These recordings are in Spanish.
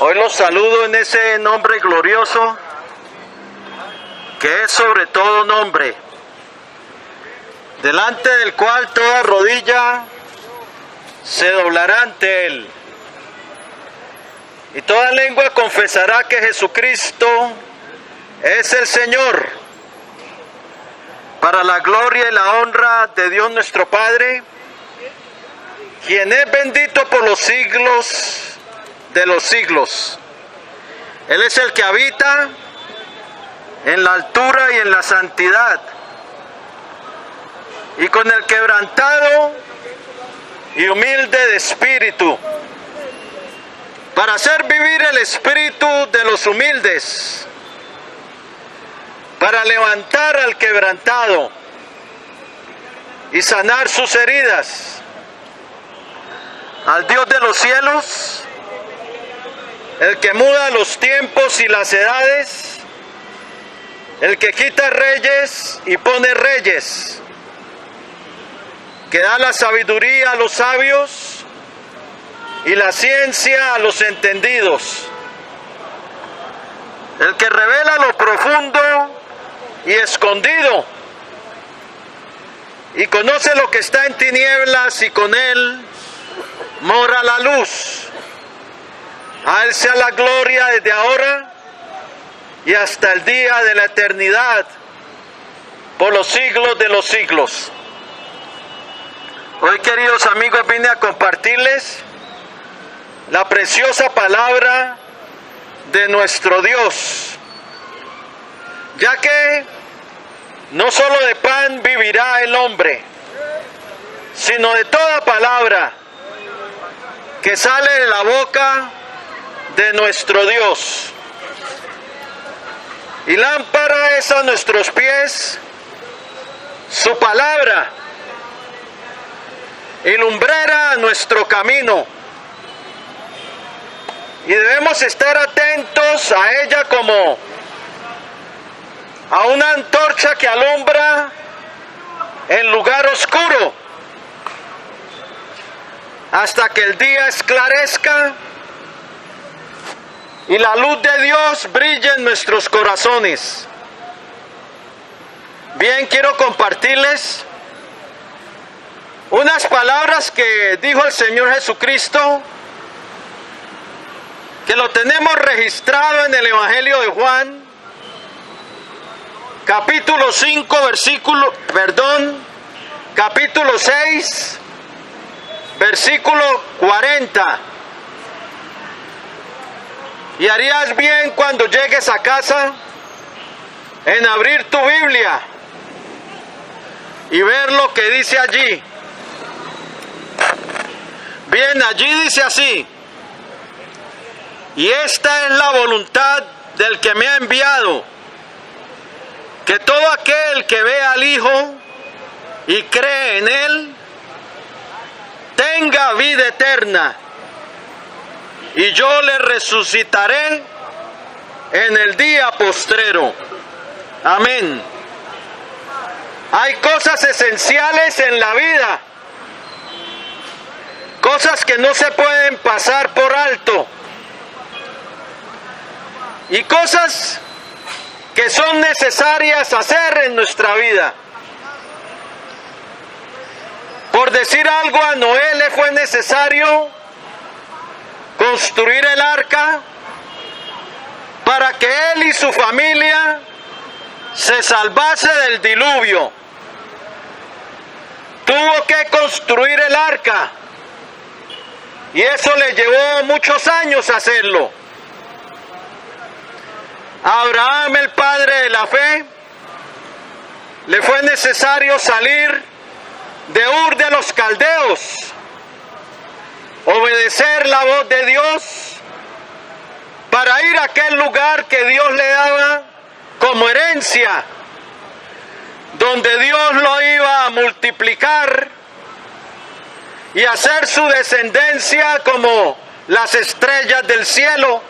Hoy los saludo en ese nombre glorioso, que es sobre todo nombre, delante del cual toda rodilla se doblará ante él, y toda lengua confesará que Jesucristo es el Señor, para la gloria y la honra de Dios nuestro Padre, quien es bendito por los siglos de los siglos. Él es el que habita en la altura y en la santidad, y con el quebrantado y humilde de espíritu, para hacer vivir el espíritu de los humildes, para levantar al quebrantado y sanar sus heridas. Al Dios de los cielos, el que muda los tiempos y las edades, el que quita reyes y pone reyes, que da la sabiduría a los sabios y la ciencia a los entendidos, el que revela lo profundo y escondido, y conoce lo que está en tinieblas, y con él mora la luz. A él sea la gloria desde ahora y hasta el día de la eternidad, por los siglos de los siglos. Hoy, queridos amigos, vine a compartirles la preciosa palabra de nuestro Dios, ya que no solo de pan vivirá el hombre, sino de toda palabra que sale de la boca de nuestro Dios. Y lámpara es a nuestros pies su palabra, y lumbrera a nuestro camino. Y debemos estar atentos a ella como a una antorcha que alumbra en lugar oscuro, hasta que el día esclarezca y la luz de Dios brille en nuestros corazones. Bien, quiero compartirles unas palabras que dijo el Señor Jesucristo, que lo tenemos registrado en el Evangelio de Juan, capítulo 6, versículo 40. Y harías bien cuando llegues a casa en abrir tu Biblia y ver lo que dice allí. Bien, allí dice así: y esta es la voluntad del que me ha enviado, que todo aquel que ve al Hijo y cree en Él tenga vida eterna, y yo le resucitaré en el día postrero. Amén. Hay cosas esenciales en la vida, cosas que no se pueden pasar por alto, y cosas que son necesarias hacer en nuestra vida. Por decir algo, a Noé le fue necesario construir el arca para que él y su familia se salvase del diluvio. Tuvo que construir el arca, y eso le llevó muchos años hacerlo. A Abraham, el padre de la fe, le fue necesario salir de Ur de los Caldeos, obedecer la voz de Dios para ir a aquel lugar que Dios le daba como herencia, donde Dios lo iba a multiplicar y hacer su descendencia como las estrellas del cielo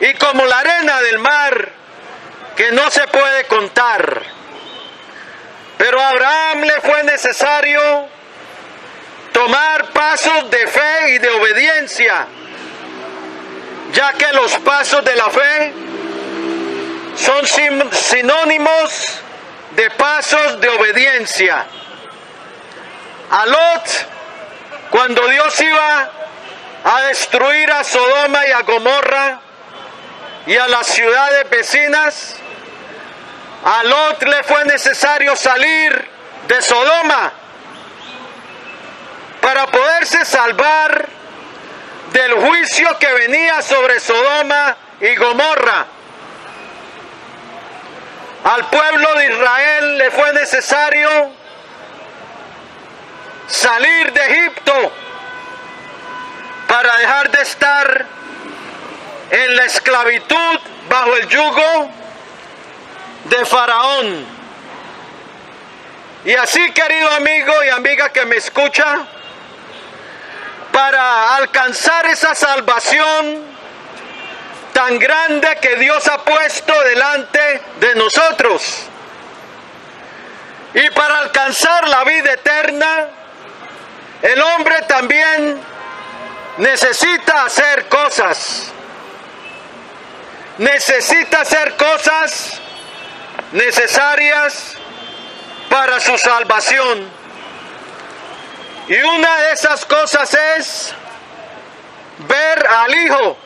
y como la arena del mar, que no se puede contar. Pero a Abraham le fue necesario tomar pasos de fe y de obediencia, ya que los pasos de la fe son sinónimos de pasos de obediencia. A Lot, cuando Dios iba a destruir a Sodoma y a Gomorra y a las ciudades vecinas, a Lot le fue necesario salir de Sodoma para poderse salvar del juicio que venía sobre Sodoma y Gomorra. Al pueblo de Israel le fue necesario salir de Egipto para dejar de estar en la esclavitud bajo el yugo de Faraón. Y así, querido amigo y amiga que me escucha, para alcanzar esa salvación tan grande que Dios ha puesto delante de nosotros, y para alcanzar la vida eterna, el hombre también necesita hacer cosas. Necesita hacer cosas necesarias para su salvación. Y una de esas cosas es ver al Hijo.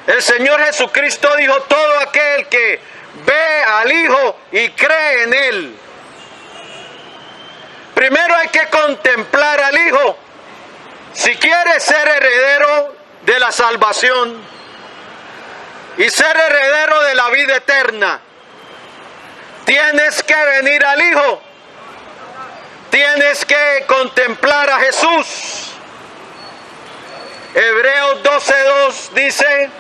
El Señor Jesucristo dijo: todo aquel que ve al Hijo y cree en Él. Primero hay que contemplar al Hijo si quieres ser heredero de la salvación y ser heredero de la vida eterna. Tienes que venir al Hijo, tienes que contemplar a Jesús. Hebreos 12:2 dice: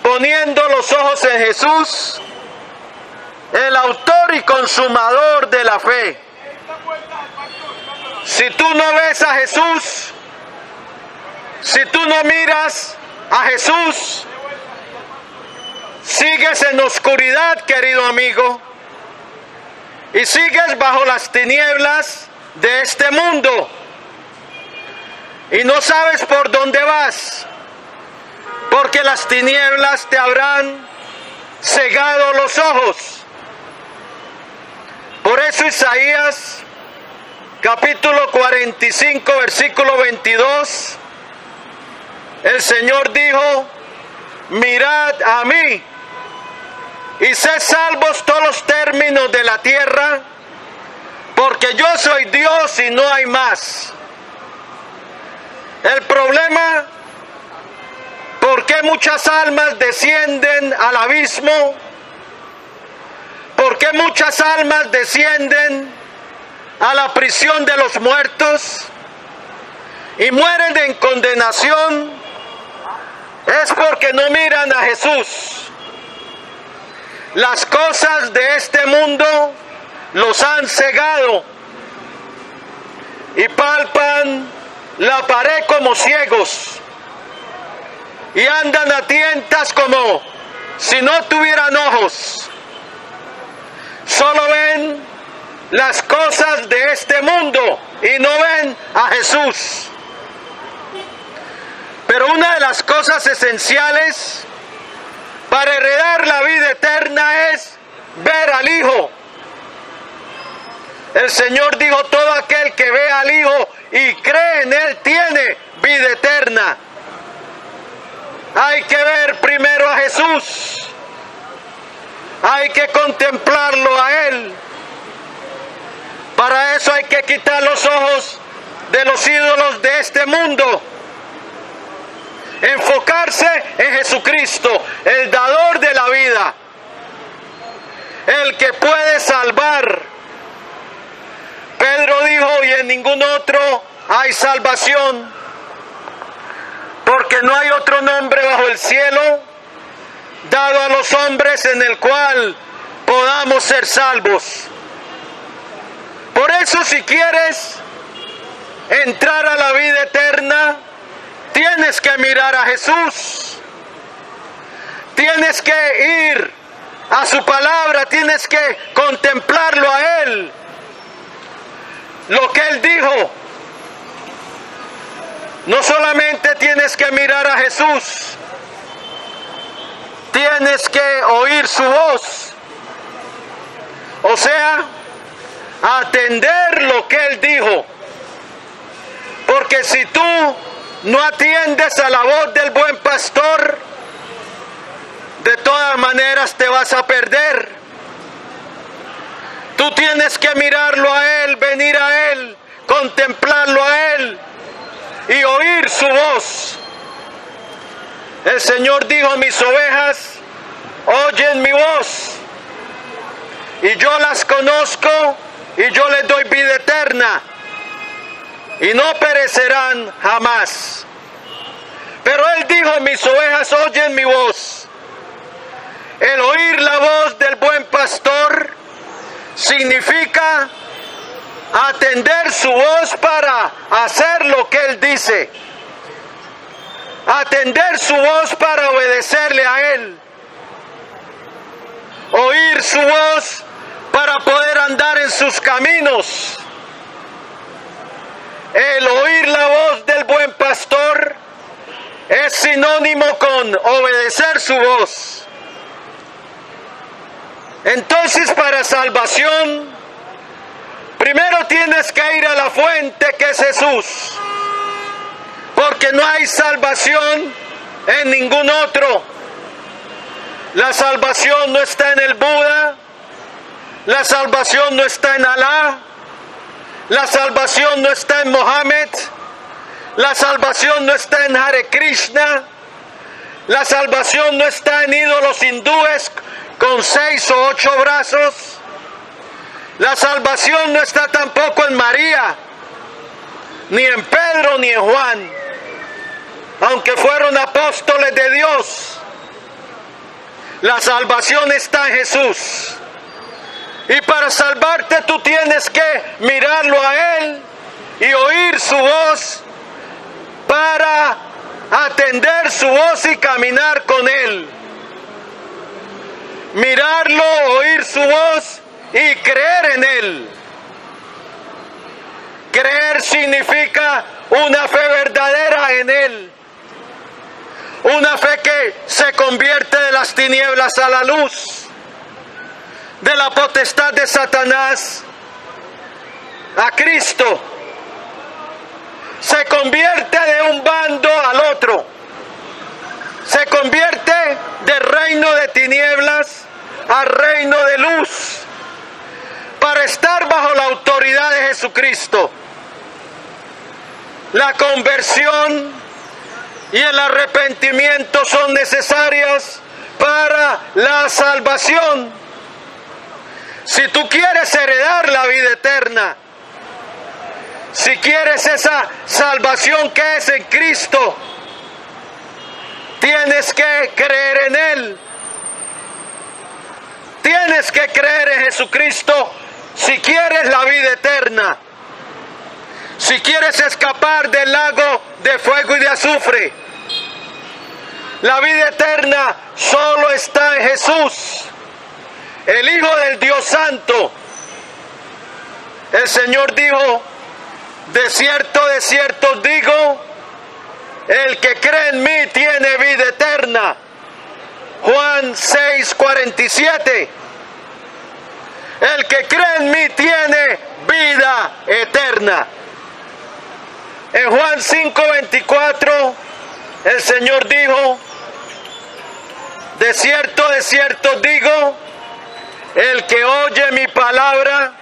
poniendo los ojos en Jesús, el autor y consumador de la fe. Si tú no ves a Jesús, si tú no miras a Jesús, sigues en oscuridad, querido amigo, y sigues bajo las tinieblas de este mundo, y no sabes por dónde vas, porque las tinieblas te habrán cegado los ojos. Por eso Isaías capítulo 45 versículo 22, el Señor dijo: mirad a mí y sed salvos todos los términos de la tierra, porque yo soy Dios y no hay más. El problema, ¿por qué muchas almas descienden al abismo? ¿Por qué muchas almas descienden a la prisión de los muertos y mueren en condenación? Es porque no miran a Jesús. Las cosas de este mundo los han cegado y palpan la pared como ciegos y andan a tientas como si no tuvieran ojos. Solo ven las cosas de este mundo y no ven a Jesús. Pero una de las cosas esenciales para heredar la vida eterna es ver al Hijo. El Señor dijo: todo aquel que ve al Hijo y cree en Él tiene vida eterna. Hay que ver primero a Jesús, hay que contemplarlo a Él. Para eso hay que quitar los ojos de los ídolos de este mundo, enfocarse en Jesucristo, el dador de la vida, el que puede salvar. Pedro dijo: y en ningún otro hay salvación, porque no hay otro nombre bajo el cielo dado a los hombres en el cual podamos ser salvos. Por eso, si quieres entrar a la vida eterna, tienes que mirar a Jesús, tienes que ir a su palabra, tienes que contemplarlo a Él. Lo que Él dijo: No solamente tienes que mirar a Jesús, tienes que oír su voz. O sea, atender lo que Él dijo. Porque si tú no atiendes a la voz del buen pastor, de todas maneras te vas a perder. Tú tienes que mirarlo a Él, venir a Él, contemplarlo a Él y oír su voz. El Señor dijo: mis ovejas oyen mi voz, y yo las conozco, y yo les doy vida eterna, y no perecerán jamás. Pero Él dijo: mis ovejas oyen mi voz. El oír la voz del buen pastor significa atender su voz para hacer lo que Él dice. Atender su voz para obedecerle a Él. Oír su voz para poder andar en sus caminos. El oír la voz del buen pastor es sinónimo con obedecer su voz. Entonces, para salvación, primero tienes que ir a la fuente, que es Jesús, porque no hay salvación en ningún otro. La salvación no está en el Buda, la salvación no está en Alá, la salvación no está en Mohammed, la salvación no está en Hare Krishna, la salvación no está en ídolos hindúes con 6 o 8 brazos. La salvación no está tampoco en María, ni en Pedro, ni en Juan, aunque fueron apóstoles de Dios. La salvación está en Jesús. Y para salvarte tú tienes que mirarlo a Él y oír su voz para atender su voz y caminar con Él. Mirarlo, oír su voz y creer en Él. Creer significa una fe verdadera en Él. Una fe que se convierte de las tinieblas a la luz, de la potestad de Satanás a Cristo. Se convierte de un bando al otro. Se convierte del reino de tinieblas al reino de luz, para estar bajo la autoridad de Jesucristo. La conversión y el arrepentimiento son necesarias para la salvación. Si tú quieres heredar la vida eterna, si quieres esa salvación que es en Cristo, tienes que creer en Él. Tienes que creer en Jesucristo si quieres la vida eterna. Si quieres escapar del lago de fuego y de azufre. La vida eterna solo está en Jesús, el Hijo del Dios Santo. El Señor dijo: de cierto os digo, el que cree en mí tiene vida eterna. Juan 6:47. El que cree en mí tiene vida eterna. En Juan 5:24, el Señor dijo: de cierto os digo, el que oye mi palabra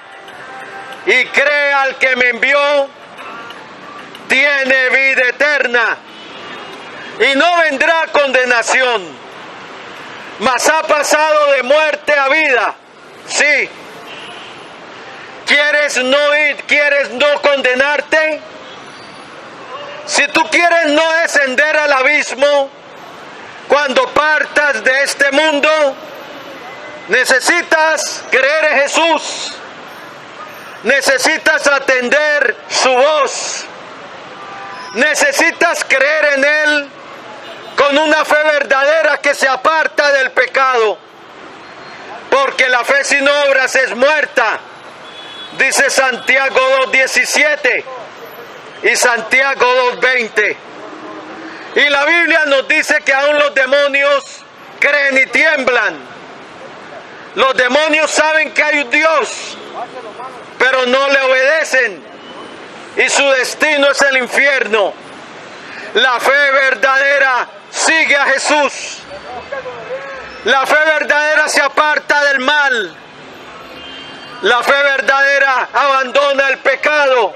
y cree al que me envió, tiene vida eterna y no vendrá condenación, mas ha pasado de muerte a vida. Sí. ¿Quieres no condenarte? Si tú quieres no descender al abismo cuando partas de este mundo, necesitas creer en Jesús. Necesitas atender su voz. Necesitas creer en Él con una fe verdadera que se aparta del pecado. Porque la fe sin obras es muerta, dice Santiago 2:17. y Santiago 2:20. Y la Biblia nos dice que aún los demonios creen y tiemblan. Los demonios saben que hay un Dios, pero no le obedecen y su destino es el infierno. La fe verdadera sigue a Jesús. La fe verdadera se aparta del mal. La fe verdadera abandona el pecado.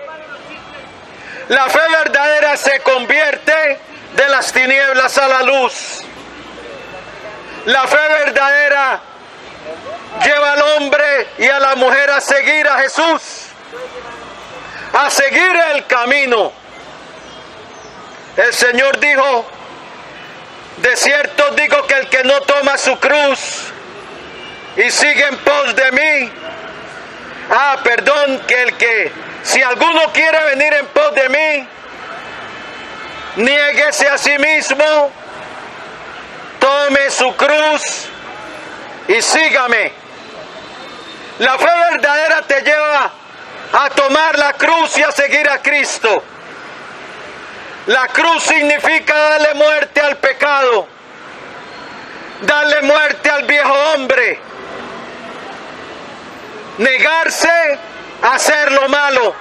La fe verdadera se convierte de las tinieblas a la luz. La fe verdadera lleva al hombre y a la mujer a seguir a Jesús, a seguir el camino. El Señor dijo: de cierto digo que el que no toma su cruz y sigue en pos de mí, si alguno quiere venir en pos de mí, niéguese a sí mismo, tome su cruz y sígame. La fe verdadera te lleva a tomar la cruz y a seguir a Cristo. La cruz significa darle muerte al pecado, darle muerte al viejo hombre, negarse a hacer lo malo.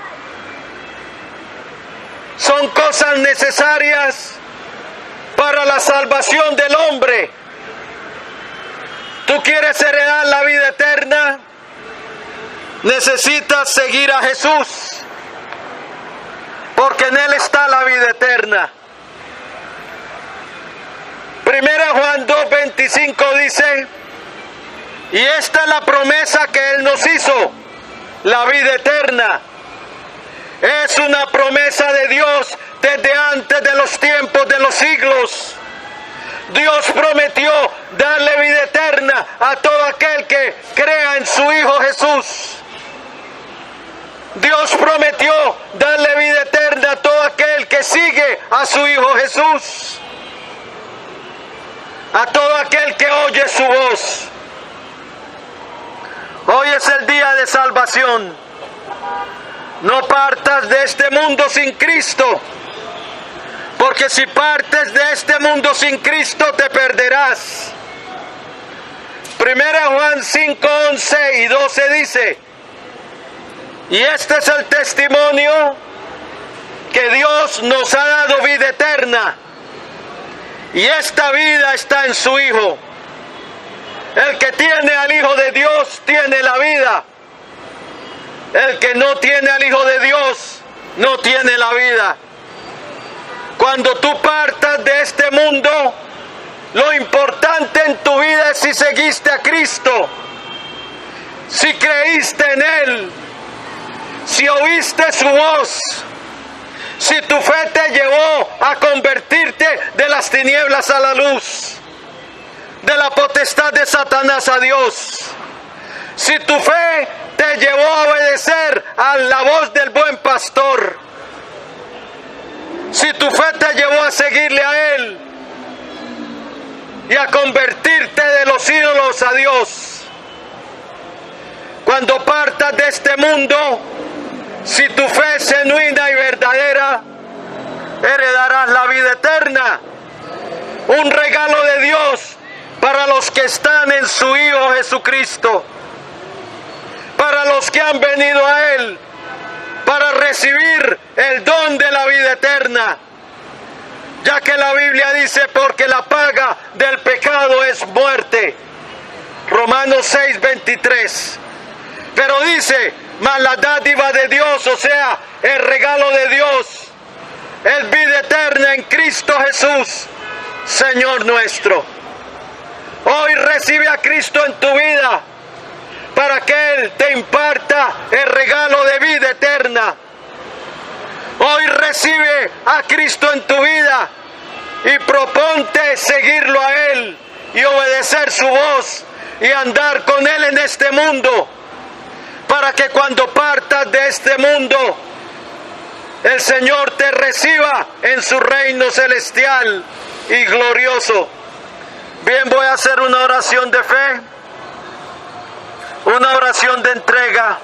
Son cosas necesarias para la salvación del hombre. ¿Tú quieres heredar la vida eterna? Necesitas seguir a Jesús, porque en Él está la vida eterna. 1 Juan 2:25 dice: y esta es la promesa que Él nos hizo, la vida eterna. Es una promesa de Dios desde antes de los tiempos de los siglos. Dios prometió darle vida eterna a todo aquel que crea en su Hijo Jesús. Dios prometió darle vida eterna a todo aquel que sigue a su Hijo Jesús, a todo aquel que oye su voz. Hoy es el día de salvación. No partas de este mundo sin Cristo, porque si partes de este mundo sin Cristo te perderás. 1 Juan 5:11 y 12 dice: y este es el testimonio, que Dios nos ha dado vida eterna, y esta vida está en su Hijo. El que tiene al Hijo de Dios tiene la vida. El que no tiene al Hijo de Dios no tiene la vida. Cuando tú partas de este mundo, lo importante en tu vida es si seguiste a Cristo, si creíste en Él, si oíste su voz, si tu fe te llevó a convertirte de las tinieblas a la luz, de la potestad de Satanás a Dios, si tu fe te llevó a obedecer a la voz del buen pastor, si tu fe te llevó a seguirle a Él y a convertirte de los ídolos a Dios. Cuando partas de este mundo, si tu fe es genuina y verdadera, heredarás la vida eterna. Un regalo de Dios para los que están en su Hijo Jesucristo, para los que han venido a Él para recibir el don de la vida eterna, ya que la Biblia dice: porque la paga del pecado es muerte. Romanos 6:23. Pero dice: mas la dádiva de Dios, o sea, el regalo de Dios, es vida eterna en Cristo Jesús, Señor nuestro. Hoy recibe a Cristo en tu vida, para que Él te imparta el regalo de vida eterna. Hoy recibe a Cristo en tu vida y proponte seguirlo a Él y obedecer su voz y andar con Él en este mundo, para que cuando partas de este mundo, el Señor te reciba en su reino celestial y glorioso. Bien, voy a hacer una oración de fe, una oración de entrega.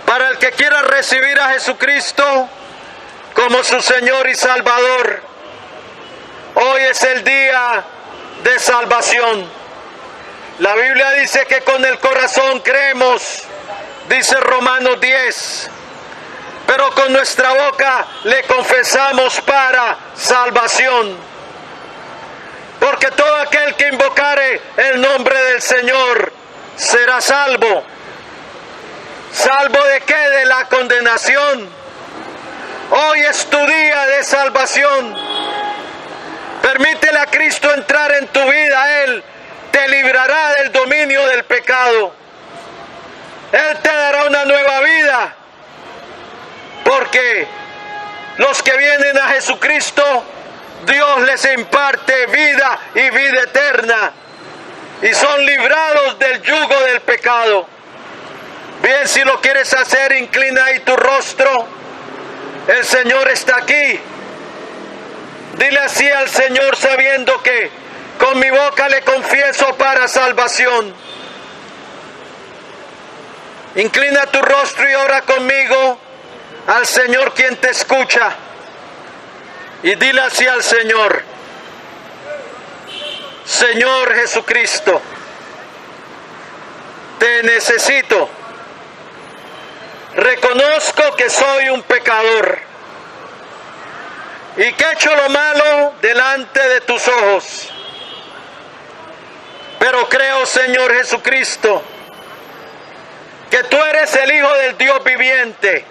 Para el que quiera recibir a Jesucristo, como su Señor y Salvador. Hoy es el día de salvación. La Biblia dice que con el corazón creemos, dice Romanos 10, pero con nuestra boca le confesamos para salvación. Porque todo aquel que invocare el nombre del Señor será salvo. ¿Salvo de qué? De la condenación. Hoy es tu día de salvación. Permítele a Cristo entrar en tu vida. Él te librará del dominio del pecado. Él te dará una nueva vida. Porque los que vienen a Jesucristo, Dios les imparte vida y vida eterna. Y son librados del yugo del pecado. Bien, si lo quieres hacer, inclina ahí tu rostro. El Señor está aquí. Dile así al Señor, sabiendo que con mi boca le confieso para salvación. Inclina tu rostro y ora conmigo al Señor quien te escucha. Y dile así al Señor: Señor Jesucristo, te necesito. Reconozco que soy un pecador y que he hecho lo malo delante de tus ojos. Pero creo, Señor Jesucristo, que tú eres el Hijo del Dios viviente,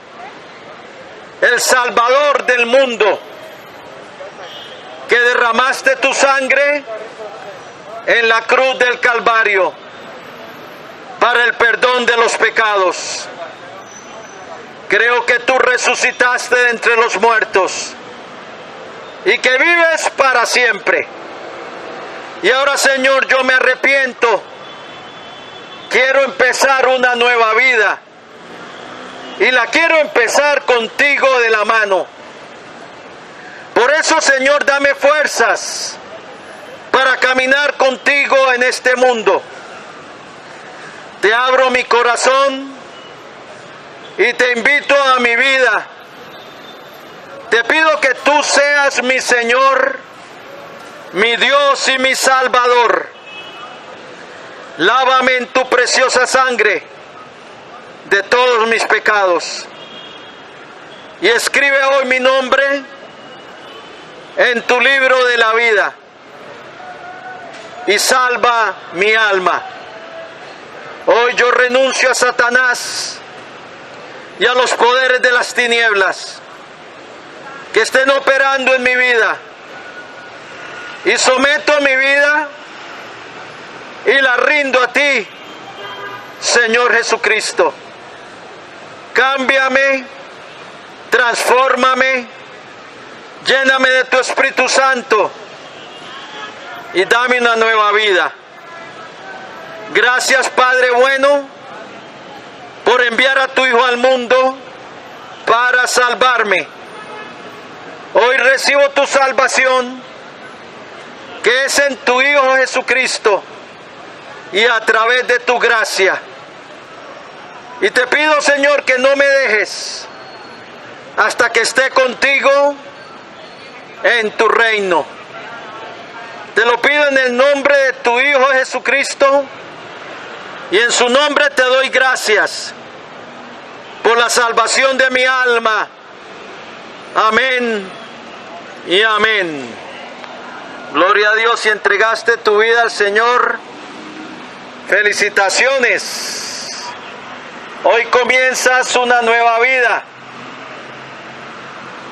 el Salvador del mundo, que derramaste tu sangre en la cruz del Calvario para el perdón de los pecados. Creo que tú resucitaste de entre los muertos y que vives para siempre. Y ahora, Señor, yo me arrepiento. Quiero empezar una nueva vida y la quiero empezar contigo de la mano. Por eso, Señor, dame fuerzas para caminar contigo en este mundo. Te abro mi corazón y te invito a mi vida. Te pido que tú seas mi Señor, mi Dios y mi Salvador. Lávame en tu preciosa sangre de todos mis pecados. Y escribe hoy mi nombre en tu libro de la vida. Y salva mi alma. Hoy yo renuncio a Satanás y a los poderes de las tinieblas que estén operando en mi vida. Y someto mi vida y la rindo a ti, Señor Jesucristo. Cámbiame, transfórmame, lléname de tu Espíritu Santo y dame una nueva vida. Gracias, Padre bueno, por enviar a tu Hijo al mundo para salvarme. Hoy recibo tu salvación, que es en tu Hijo Jesucristo y a través de tu gracia. Y te pido, Señor, que no me dejes hasta que esté contigo en tu reino. Te lo pido en el nombre de tu Hijo Jesucristo, y en su nombre te doy gracias por la salvación de mi alma. Amén y amén. Gloria a Dios. Si entregaste tu vida al Señor, felicitaciones. Hoy comienzas una nueva vida.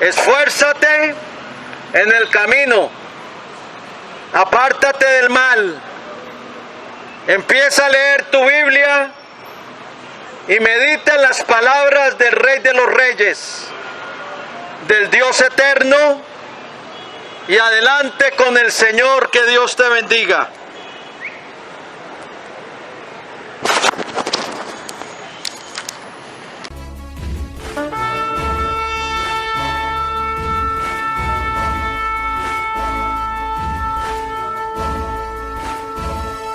Esfuérzate en el camino. Apártate del mal. Empieza a leer tu Biblia y medita en las palabras del Rey de los Reyes, del Dios eterno, y adelante con el Señor. Que Dios te bendiga.